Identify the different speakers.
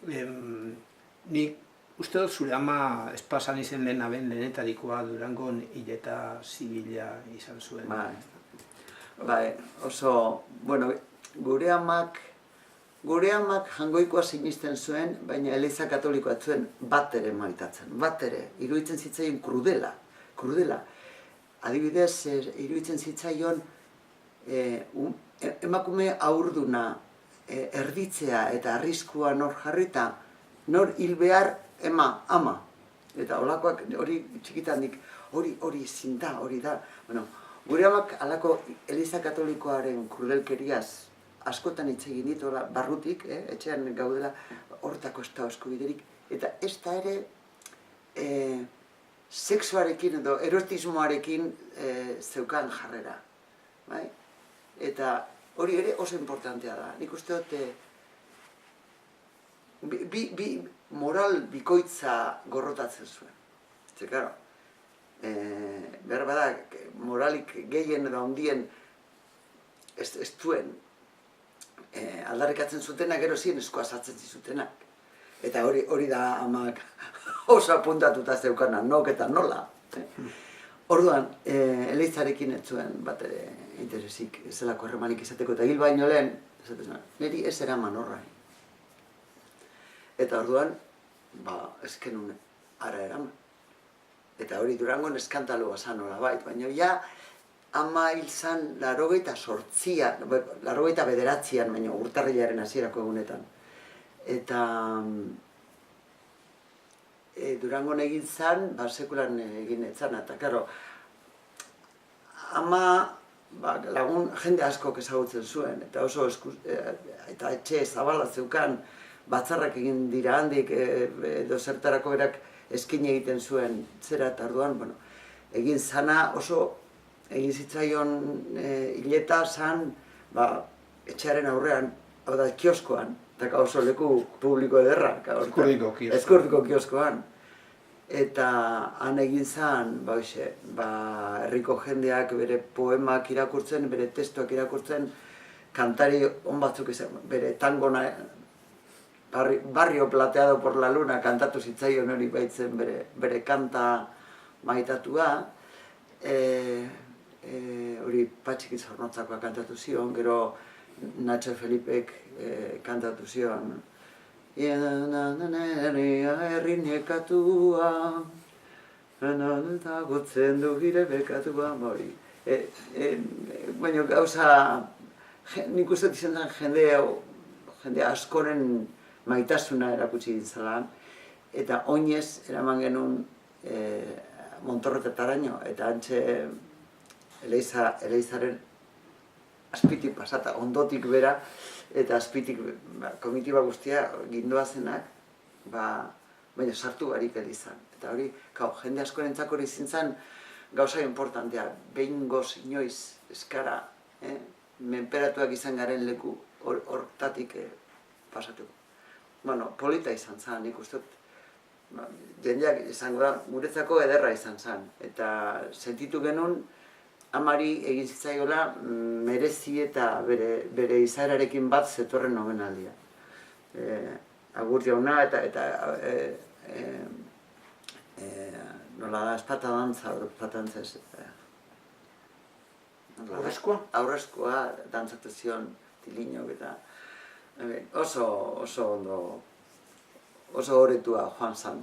Speaker 1: Nik uste dut zure ama espasan izen lehenetarikoa Durangon hileta zibila izan zuen.
Speaker 2: Bai, oso, bueno, gure amak Jangoikoa sinisten zuen, baina Eliza Katolikoa zuen bat ere maitatzen, bat ere, iruditzen zitzaion krudela. Adibidez, iruditzen zitzaion emakume haurduna erditzea eta arriskua nor jarrita, nor hil behar ama. Eta holakoak hori txikitandik, hori zinda, hori da. Bueno, gure amak alako Eliza Katolikoaren krudelkeriaz askotan hitz egin ditu, barrutik, etxean gaudela, hortako ez da eskubiderik, eta ez da ere sexuarekin edo erotismoarekin zeukan jarrera. Eta hori ere oso importantea da. Nik uste dut bi moral bikoitza gorrotatzen zuen. Ze, karo, behar bada, moralik gehien edo handien ez duen aldarrikatzen zutenak, gero ziren eskoa sartzen zizutenak. Eta hori da amak oso apuntatuta zeukana, nok eta nola. Orduan, Elizarekin ez zuen bat ere interesik, zelako harremanik izateko, eta hil baino lehen, niri ez eraman horrain. Eta orduan, ezkenun ara eraman. Eta hori Durangon eskantaloa zan hola bait, baina ja, ama hil zan 88an, 89an, baina urtarrilaren hasierako egunetan. Eta Durangon egin zan, sekulan egin etzan, eta karo, ama lagun jende askok ezagutzen zuen, eta oso eta etxe zabala zeukan, batzarrak egin dira handik, edo zertarako berak eskin egiten zuen zera, eta orduan, egin zana oso, egin zitzaion hileta zan, etxearen aurrean, hau da, kioskoan, eta oso leku publiko ederra. Ezkurdiko kioskoan. Eta han egin zan, herriko jendeak bere poemak irakurtzen, bere testuak irakurtzen, kantari on batzuk izan, bere tangona, Barrio plateado por la luna, kantatu zitzaion hori baitzen bere kanta maitatua, hori Patxiki Zornotzakoa kantatu zion, gero Nacho Felipek kantatu zion. Herri nekatua, gotzen du gire bekatua, baina gauza, nik uste izan zen jende askoren maitasuna erakutsi ditzalan, eta oinez eraman genuen Montorrotetaraino, eta antxe Eleizaren azpitik pasata, ondotik bera, eta azpitik komitiba guztia gindoazenak, baina sartu barik Eleizan. Eta hori, jende askorentzako hori zintzen gauza importantea, behin goz inoiz eskara, menperatuak izan garen leku hortatik pasatuko. Polita izan zen, nik uste dut, jendeak izango da, guretzako ederra izan zen, eta sentitu genuen amari egin zitzaiola merezi eta bere izaerarekin bat zetorren omenaldia. Agur jauna eta nola da, espata dantza, ez.
Speaker 1: Aurrezkoa?
Speaker 2: Aurrezkoa, dantzatu zion, Tiliñok eta oso ondo, oso horretua joan zan.